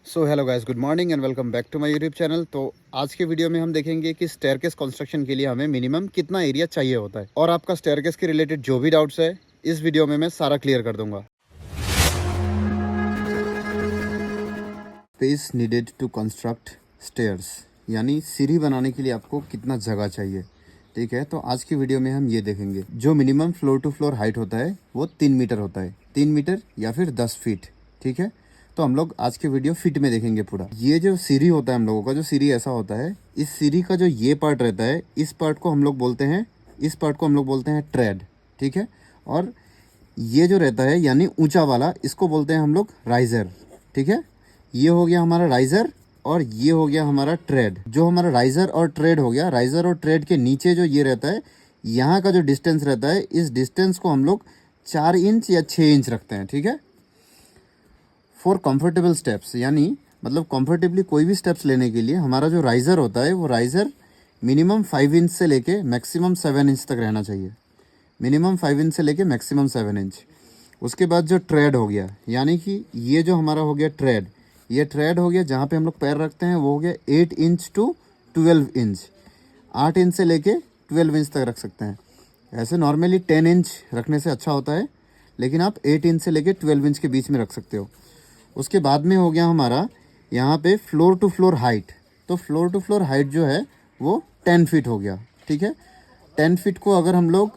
So hello guys, good morning and welcome back to my YouTube channel. तो आज के video में हम देखेंगे कि स्टेयरकेस कंस्ट्रक्शन के लिए हमें मिनिमम कितना एरिया चाहिए होता है, और आपका स्टेयरकेस के रिलेटेड जो भी डाउट्स है इस वीडियो में मैं सारा क्लियर कर दूंगा। Space needed to construct stairs, यानी सीढ़ी बनाने के लिए आपको कितना जगह चाहिए। ठीक है, तो आज की वीडियो में हम ये देखेंगे। जो minimum floor to floor height होता है वो 3 मीटर होता है, 3 मीटर या फिर 10 फीट। ठीक है, तो हम लोग आज के वीडियो फिट में देखेंगे पूरा। ये जो सीढ़ी होता है हम लोगों का, जो सीढ़ी ऐसा होता है, इस सीढ़ी का जो ये पार्ट रहता है, इस पार्ट को हम लोग बोलते हैं, इस पार्ट को हम लोग बोलते हैं ट्रेड। ठीक है, और ये जो रहता है यानी ऊंचा वाला, इसको बोलते हैं हम लोग राइजर। ठीक है, ये हो गया हमारा राइजर और ये हो गया हमारा ट्रेड। जो हमारा राइजर और ट्रेड हो गया, राइजर और ट्रेड के नीचे जो ये रहता है, यहाँ का जो डिस्टेंस रहता है, इस डिस्टेंस को हम लोग 4 इंच या 6 इंच रखते हैं। ठीक है, फॉर कंफर्टेबल स्टेप्स, यानी मतलब कंफर्टेबली कोई भी स्टेप्स लेने के लिए हमारा जो राइजर होता है वो राइजर मिनिमम 5 इंच से लेके मैक्सिमम 7 इंच तक रहना चाहिए। मिनिमम 5 इंच से लेके मैक्सिमम 7 इंच। उसके बाद जो ट्रेड हो गया, यानी कि ये जो हमारा हो गया ट्रेड, ये ट्रेड हो गया जहाँ पे हम लोग पैर रखते हैं, वो हो गया 8 इंच टू 12 इंच। 8 इंच से लेके 12 इंच तक रख सकते हैं। ऐसे नॉर्मली 10 इंच रखने से अच्छा होता है, लेकिन आप 8 इंच से लेके 12 इंच के बीच में रख सकते हो। उसके बाद में हो गया हमारा यहाँ पे फ्लोर टू फ्लोर हाइट। तो फ्लोर टू फ्लोर हाइट जो है वो 10 फीट हो गया। ठीक है, 10 फीट को अगर हम लोग,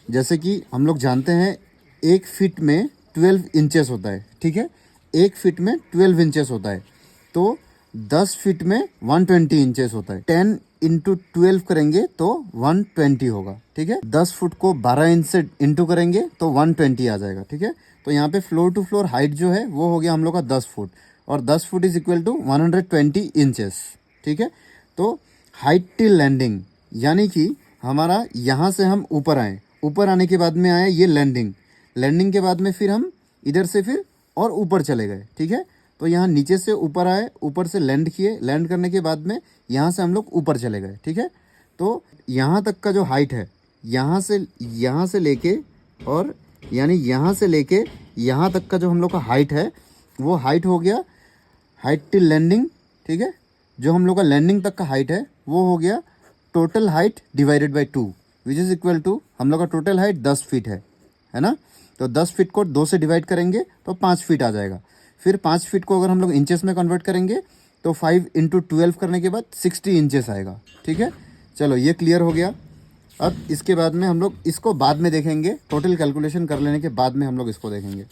जैसे कि हम लोग जानते हैं 1 फीट में 12 इंचेस होता है। ठीक है, 1 फीट में 12 इंचेस होता है, तो 10 फीट में 120 इंचेस होता है। 10 इंटू 12 करेंगे तो 120 होगा। ठीक है, 10 फुट को 12 इंच से इंटू करेंगे तो 120 आ जाएगा। ठीक है, तो यहाँ पे फ्लोर टू फ्लोर हाइट जो है वो हो गया हम लोग का 10 फुट, और 10 foot is equal to 120 inches. ठीक है, तो हाइट टिल लैंडिंग, यानी कि हमारा यहाँ से हम ऊपर आए, ऊपर आने के बाद में आया ये लैंडिंग, लैंडिंग के बाद में फिर हम इधर से फिर और ऊपर चले गए। ठीक है, तो यहाँ नीचे से ऊपर आए, ऊपर से लैंड किए, लैंड करने के बाद में यहाँ से हम लोग ऊपर चले गए। ठीक है, तो यहाँ तक का जो हाइट है, यहाँ से लेके, और यानी यहाँ से लेके यहाँ तक का जो हम लोग का हाइट है, वो हाइट हो गया हाइट टिल लैंडिंग। ठीक है, जो हम लोग का लैंडिंग तक का हाइट है वो हो गया total height divided by 2, which is equal to, हम लोग का टोटल हाइट 10 फीट है ना। तो 10 फीट को 2 से डिवाइड करेंगे तो 5 फीट आ जाएगा। फिर 5 फीट को अगर हम लोग इंचेस में कन्वर्ट करेंगे तो 5 इंटू 12 करने के बाद 60 इंचेस आएगा। ठीक है, चलो ये क्लियर हो गया। अब इसके बाद में हम लोग इसको बाद में देखेंगे, टोटल कैलकुलेशन कर लेने के बाद में हम लोग इसको देखेंगे।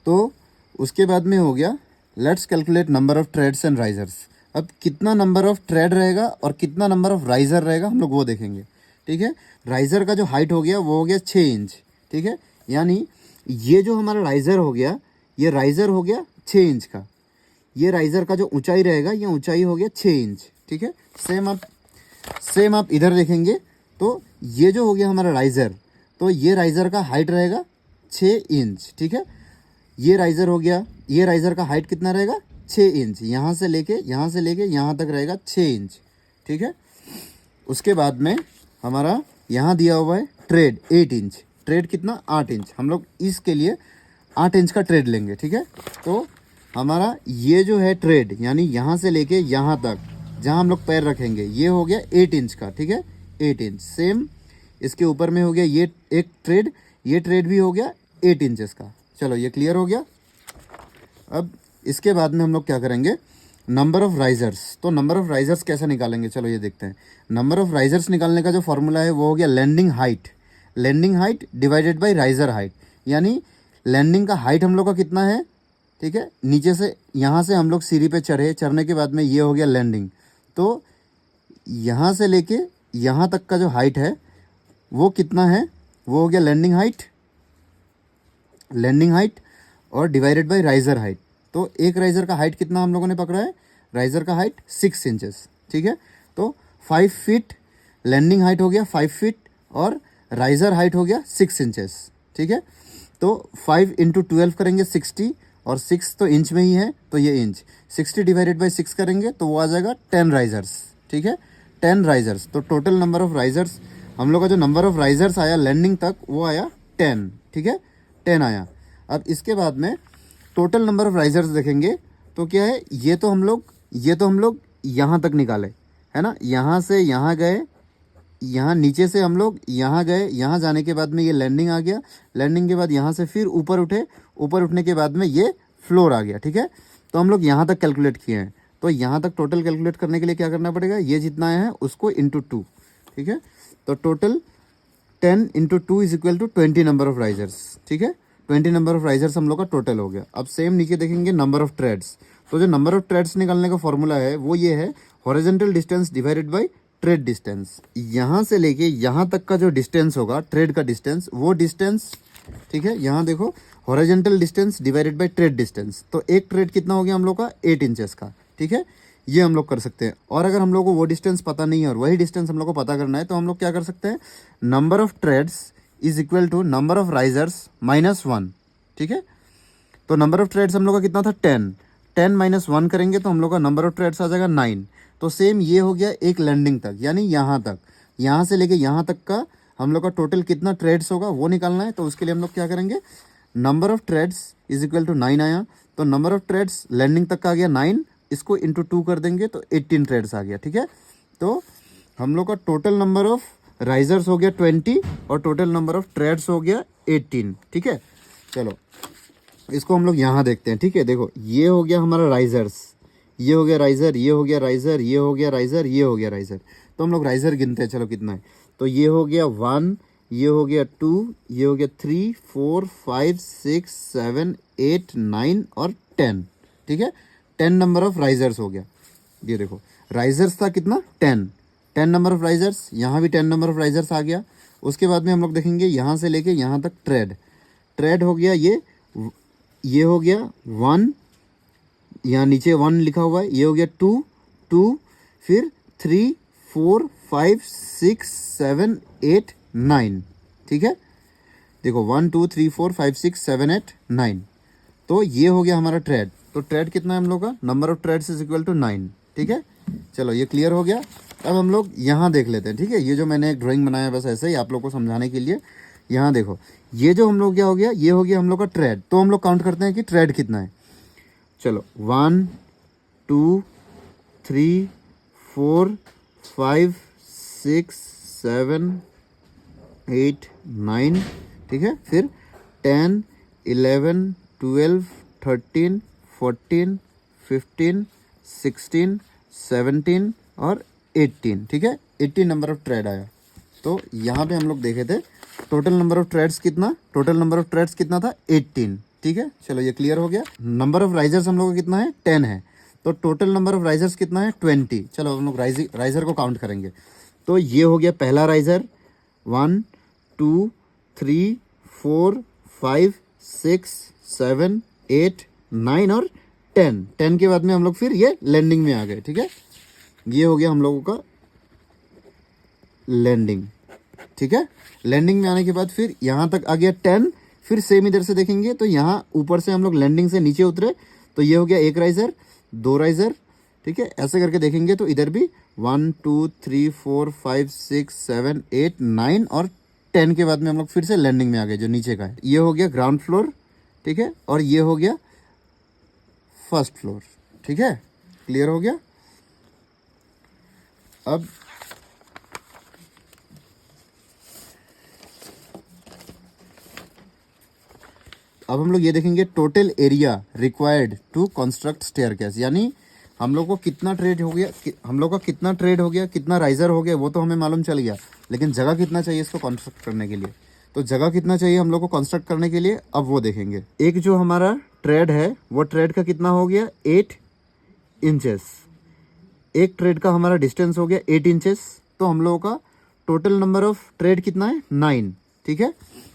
तो उसके बाद में हो गया, let's calculate number of treads and risers. अब कितना नंबर ऑफ ट्रेड रहेगा और कितना नंबर ऑफ राइजर रहेगा हम लोग वो देखेंगे। ठीक है, राइजर का जो हाइट हो गया वो हो गया 6 इंच। ठीक है, यानी ये जो हमारा राइजर हो गया, ये राइजर हो गया 6 इंच का। ये राइजर का जो ऊंचाई रहेगा, ये ऊंचाई हो गया 6 इंच। ठीक है, सेम आप इधर देखेंगे तो ये जो हो गया हमारा राइजर, तो ये राइजर का हाइट रहेगा 6 इंच। ठीक है, ये राइजर हो गया, ये राइजर का हाइट कितना रहेगा 6 इंच। यहाँ से लेके यहाँ तक रहेगा 6 इंच। ठीक है, उसके बाद में हमारा यहाँ दिया हुआ है ट्रेड 8 इंच। ट्रेड कितना 8 इंच, हम लोग इसके लिए 8 इंच का ट्रेड लेंगे। ठीक है, तो हमारा ये जो है ट्रेड, यानी यहाँ से लेके यहाँ तक जहाँ हम लोग पैर रखेंगे, ये हो गया 8 इंच का। ठीक है, 8 इंच। सेम इसके ऊपर में हो गया ये एक ट्रेड, ये ट्रेड भी हो गया 8 इंचेस का। चलो ये क्लियर हो गया। अब इसके बाद में हम लोग क्या करेंगे, नंबर ऑफ राइजर्स। तो नंबर ऑफ राइजर्स कैसे निकालेंगे, चलो ये देखते हैं। नंबर ऑफ राइजर्स निकालने का जो फॉर्मूला है वो हो गया landing height, landing height divided by riser height. यानी लैंडिंग का हाइट हम लोग का कितना है, ठीक है, नीचे से यहाँ से हम लोग सीढ़ी पे चढ़ने के बाद में ये हो गया लैंडिंग, तो यहाँ से लेके यहाँ तक का जो हाइट है वो कितना है, वो हो गया लैंडिंग हाइट और डिवाइडेड बाय राइजर हाइट। तो एक राइजर का हाइट कितना हम लोगों ने पकड़ा है, राइजर का हाइट 6 इंचेस। ठीक है, तो 5 फीट लैंडिंग हाइट हो गया 5 फीट, और राइजर हाइट हो गया 6 इंचेस। ठीक है, तो 5 इंटू 12 करेंगे 60, और 6 तो इंच में ही है तो ये इंच, 60 डिवाइडेड बाई 6 करेंगे तो वो आ जाएगा 10 राइजर्स। ठीक है, 10 राइजर्स। तो टोटल नंबर ऑफ राइजर्स, हम लोग का जो नंबर ऑफ राइजर्स आया लैंडिंग तक वो आया 10। ठीक है, 10 आया। अब इसके बाद में टोटल नंबर ऑफ राइजर्स देखेंगे तो क्या है, ये तो हम लोग यहाँ तक निकाले, है ना, यहाँ से यहाँ गए, यहाँ नीचे से हम लोग यहाँ गए, यहाँ जाने के बाद में ये लैंडिंग आ गया, लैंडिंग के बाद यहाँ से फिर ऊपर उठे, ऊपर उठने के बाद में ये फ्लोर आ गया, ठीक है। तो हम लोग यहाँ तक कैलकुलेट किए हैं, तो यहाँ तक टोटल कैलकुलेट करने के लिए क्या करना पड़ेगा, ये जितना है उसको इंटू 2, ठीक है। तो total 10 into 2 is equal to 20 number of risers, ठीक है। 20 नंबर ऑफ राइजर्स हम लोग का टोटल हो गया। अब सेम नीचे देखेंगे नंबर ऑफ ट्रेड्स। तो जो नंबर ऑफ ट्रेड्स निकालने का फॉर्मूला है वो ये है, horizontal distance divided by trade distance. यहाँ से लेके यहाँ तक का जो डिस्टेंस होगा, ट्रेड का डिस्टेंस, वो डिस्टेंस, ठीक है। यहाँ देखो, horizontal distance divided by trade distance, तो एक ट्रेड कितना हो गया हम लोग का, 8 इंचेस का, ठीक है। ये हम लोग कर सकते हैं। और अगर हम लोग को वो डिस्टेंस पता नहीं है और वही डिस्टेंस हम लोग को पता करना है, तो हम लोग क्या कर सकते हैं, number of treads is equal to number of risers -1, ठीक है। तो नंबर ऑफ ट्रेड्स हम लोग का कितना था, 10 -1 करेंगे तो हम लोग का नंबर ऑफ ट्रेड्स आ जाएगा 9। तो सेम ये हो गया एक लैंडिंग तक, यानी यहाँ तक, यहाँ से लेके यहाँ तक का हम लोग का टोटल कितना ट्रेड्स होगा वो निकालना है। तो उसके लिए हम लोग क्या करेंगे, number of treads is equal to 9 आया, तो नंबर ऑफ ट्रेड्स लैंडिंग तक का आ गया 9, इसको इंटू 2 कर देंगे तो 18 ट्रेड्स आ गया, ठीक है। तो हम लोग का टोटल नंबर ऑफ राइजर्स हो गया 20 और टोटल नंबर ऑफ ट्रेड्स हो गया 18, ठीक है। चलो इसको हम लोग यहाँ देखते हैं, ठीक है। देखो ये हो गया हमारा राइजर्स, ये हो गया राइजर, ये हो गया राइजर, ये हो गया राइजर, ये हो गया राइजर। तो हम लोग राइजर गिनते हैं, चलो कितना है। तो ये हो गया 1, ये हो गया 2, ये हो गया 3, 4, 5, 6, 7, 8, 9 और 10, ठीक है। 10 नंबर ऑफ राइजर्स हो गया। ये देखो राइजर्स था कितना, 10 नंबर ऑफ राइजर्स, यहाँ भी 10 नंबर ऑफ राइजर्स आ गया। उसके बाद में हम लोग देखेंगे यहाँ से लेके यहाँ तक ट्रेड हो गया, ये हो गया 1, यहाँ नीचे 1 लिखा हुआ है, ये हो गया 2, फिर 3, 4, 5, 6, 7, 8, 9, ठीक है। देखो 1, 2, 3, 4, 5, 6, 7, 8, 9। तो ये हो गया हमारा ट्रेड। तो ट्रेड कितना है हम लोग का, number of treads is equal to 9, ठीक है। चलो ये क्लियर हो गया। अब हम लोग यहाँ देख लेते हैं, ठीक है। ये जो मैंने एक ड्राइंग बनाया बस ऐसे ही आप लोग को समझाने के लिए। यहाँ देखो ये जो हम लोग क्या हो गया, ये हो गया हम लोग का ट्रेड। तो हम लोग काउंट करते हैं कि ट्रेड कितना है। चलो 1, 2, 3, 4, 5, 6, 7, 8, 9, ठीक है। फिर 10, 11, 12, 13, 14, 15, 16, 17 और 18, ठीक है। 18 नंबर ऑफ ट्रेड आया। तो यहाँ पे हम लोग देखे थे टोटल नंबर ऑफ ट्रेड्स कितना था, 18, ठीक है। चलो ये क्लियर हो गया। नंबर ऑफ राइजर्स हम लोग का कितना है, 10 है। तो टोटल नंबर ऑफ राइजर्स कितना है, 20। चलो हम लोग राइजर को काउंट करेंगे। तो ये हो गया पहला राइजर, 1, 2, 3, 4, 5, 6, 7, 8, 9 और 10 के बाद में हम लोग फिर ये लैंडिंग में आ गए, ठीक है। ये हो गया हम लोगों का लैंडिंग, ठीक है। लैंडिंग में आने के बाद फिर यहाँ तक आ गया 10। फिर सेम इधर से देखेंगे तो यहाँ ऊपर से हम लोग लैंडिंग से नीचे उतरे, तो ये हो गया एक राइजर, 2 राइजर, ठीक है। ऐसे करके देखेंगे तो इधर भी 1, 2, 3, 4, 5, 6, 7, 8, 9 और 10 के बाद में हम लोग फिर से लैंडिंग में आ गए जो नीचे का है। ये हो गया ग्राउंड फ्लोर, ठीक है। और ये हो गया फर्स्ट फ्लोर, ठीक है। क्लियर हो गया। अब हम लोग ये देखेंगे total area required to construct staircase, यानी हम लोग को कितना ट्रेड हो गया, कितना राइजर हो गया वो तो हमें मालूम चल गया, लेकिन जगह कितना चाहिए इसको कंस्ट्रक्ट करने के लिए। तो जगह कितना चाहिए हम लोग को कंस्ट्रक्ट करने के लिए, अब वो देखेंगे। एक जो हमारा ट्रेड है वो ट्रेड का कितना हो गया, 8 इंचेस। एक ट्रेड का हमारा डिस्टेंस हो गया 8 इंचेस। तो हम लोगों का टोटल नंबर ऑफ ट्रेड कितना है, 9, ठीक है।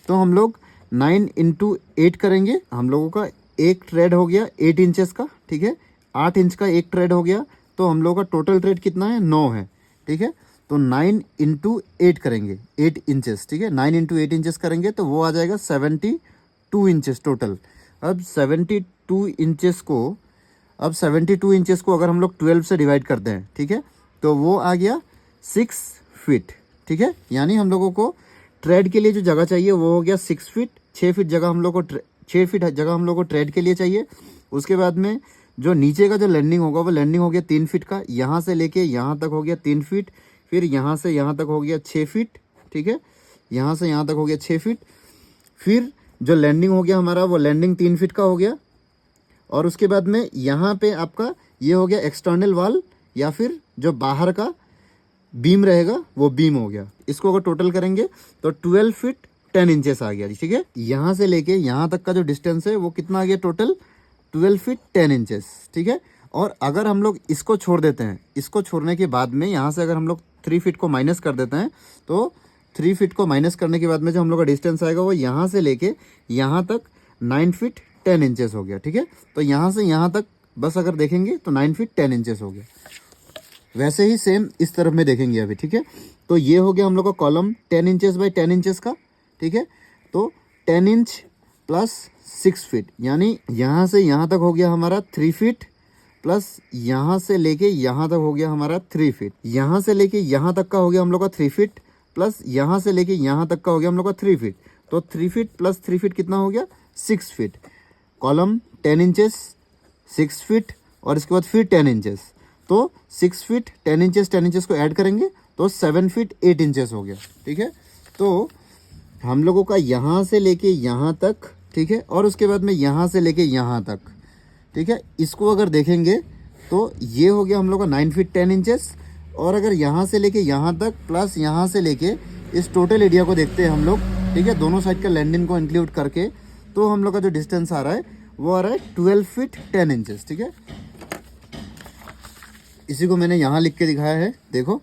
तो हम लोग 9 इंटू 8 करेंगे। हम लोगों का एक ट्रेड हो गया 8 इंचेस का, ठीक है। 8 इंच का एक ट्रेड हो गया, तो हम लोगों का टोटल ट्रेड कितना है, 9 है, ठीक है। तो 9 इंटू 8 करेंगे, 8 इंचेस, ठीक है। 9 इंटू 8 इंचेस करेंगे तो वो आ जाएगा 72 इंचेस टोटल। अब 72 इंचेस को अगर हम लोग 12 से डिवाइड करते हैं, ठीक है, तो वो आ गया 6 फीट, ठीक है। यानी हम लोगों को ट्रेड के लिए जो जगह चाहिए वो हो गया 6 फीट। 6 फीट जगह हम लोग को 6 फीट जगह हम लोग को ट्रेड के लिए चाहिए। उसके बाद में जो नीचे का जो लैंडिंग होगा वो लैंडिंग हो गया 3 फीट का, यहाँ से लेके यहाँ तक हो गया 3 फीट, फिर यहाँ से यहाँ तक हो गया 6 फीट, ठीक है, यहाँ से यहाँ तक हो गया 6 फीट। फिर जो लैंडिंग हो गया हमारा वो लैंडिंग 3 फीट का हो गया। और उसके बाद में यहाँ पे आपका ये हो गया एक्सटर्नल वॉल या फिर जो बाहर का बीम रहेगा वो बीम हो गया। इसको अगर टोटल करेंगे तो 12 फीट 10 इंचेस आ गया जी, ठीक है। यहाँ से लेके यहाँ तक का जो डिस्टेंस है वो कितना आ गया टोटल 12 फीट 10 इंचेस, ठीक है। और अगर हम लोग इसको छोड़ देते हैं, इसको छोड़ने के बाद में यहाँ से अगर हम लोग 3 फीट को माइनस कर देते हैं तो 3 फीट को माइनस करने के बाद में जो हम लोग का डिस्टेंस आएगा वो यहाँ से लेके यहाँ तक 9 फीट 10 इंचेस हो गया, ठीक है। तो यहाँ से यहाँ तक बस अगर देखेंगे तो 9 फीट 10 इंचेस हो गया। वैसे ही सेम इस तरफ में देखेंगे अभी, ठीक है। तो ये हो गया हम लोग का कॉलम 10 इंचेस बाई 10 इंचेस का, ठीक है। तो 10 इंच प्लस 6 फीट यानी यहाँ से यहाँ तक हो गया हमारा 3 फीट, प्लस यहाँ से लेके यहाँ तक हो गया हमारा 3 फीट, यहाँ से लेके यहाँ तक का हो गया हम लोग का 3 फीट, प्लस यहाँ से लेके यहाँ तक का हो गया हम लोग का 3 फीट। तो 3 फीट प्लस 3 फीट कितना हो गया 6 फीट। कॉलम 10 इंचेस 6 फीट और इसके बाद फिर 10 इंचेस, तो 6 फीट 10 इंचेस को ऐड करेंगे तो 7 फीट 8 इंचेस हो गया, ठीक है। तो हम लोगों का यहाँ से लेके यहाँ तक, ठीक है, और उसके बाद में यहाँ से लेके यहाँ तक, ठीक है। इसको अगर देखेंगे तो ये हो गया हम लोग का 9 फीट 10 इंचेस। और अगर यहाँ से लेके यहाँ तक प्लस यहाँ से लेके इस टोटल एरिया को देखते हैं हम लोग, ठीक है, दोनों साइड का लैंडिंग को इंक्लूड करके, तो हम लोग का जो डिस्टेंस आ रहा है वो आ रहा है 12 फीट 10 इंचेस, ठीक है। इसी को मैंने यहाँ लिख के दिखाया है, देखो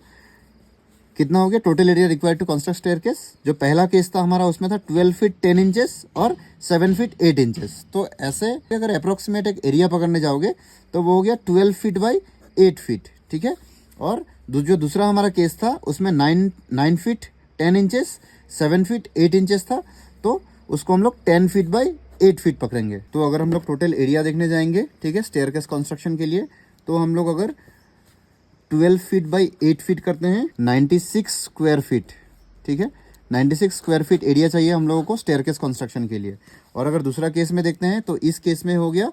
कितना हो गया total area required to construct staircase. जो पहला केस था हमारा उसमें था 12 फीट 10 इंचेस और 7 फीट 8 इंचेस। तो ऐसे अगर अप्रोक्सीमेट एक एरिया पकड़ने जाओगे तो वो हो गया 12 फीट बाई 8 फीट, ठीक है। और जो दूसरा हमारा केस था उसमें 9 फीट 10 इंचेस 7 फीट 8 इंचेस था, तो उसको हम लोग 10 फीट बाई 8 फीट पकड़ेंगे। तो अगर हम लोग टोटल एरिया देखने जाएंगे, ठीक है, स्टेयरकेस कंस्ट्रक्शन के लिए, तो हम लोग अगर 12 फीट बाई 8 फीट करते हैं 96 स्क्वायर फीट, ठीक है, 96 स्क्वायर फीट एरिया चाहिए हम लोगों को स्टेयरकेस कंस्ट्रक्शन के लिए। और अगर दूसरा केस में देखते हैं तो इस केस में हो गया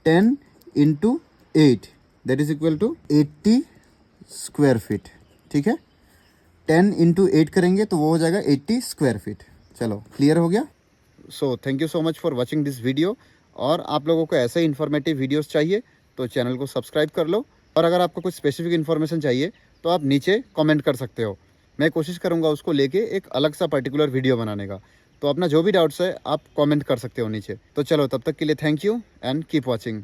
10 into 8 that is equal to 80 square feet, ठीक है। 10 इंटू 8 करेंगे तो वो हो जाएगा 80 स्क्वायर फीट। चलो क्लियर हो गया। So thank you so much for watching this video. और आप लोगों को ऐसे इन्फॉर्मेटिव वीडियोस चाहिए तो चैनल को सब्सक्राइब कर लो। और अगर आपको कुछ स्पेसिफिक इन्फॉर्मेशन चाहिए तो आप नीचे कमेंट कर सकते हो, मैं कोशिश करूँगा उसको लेके एक अलग सा पर्टिकुलर वीडियो बनाने का। तो अपना जो भी डाउट्स है आप कमेंट कर सकते हो नीचे। तो चलो तब तक के लिए thank you and keep watching.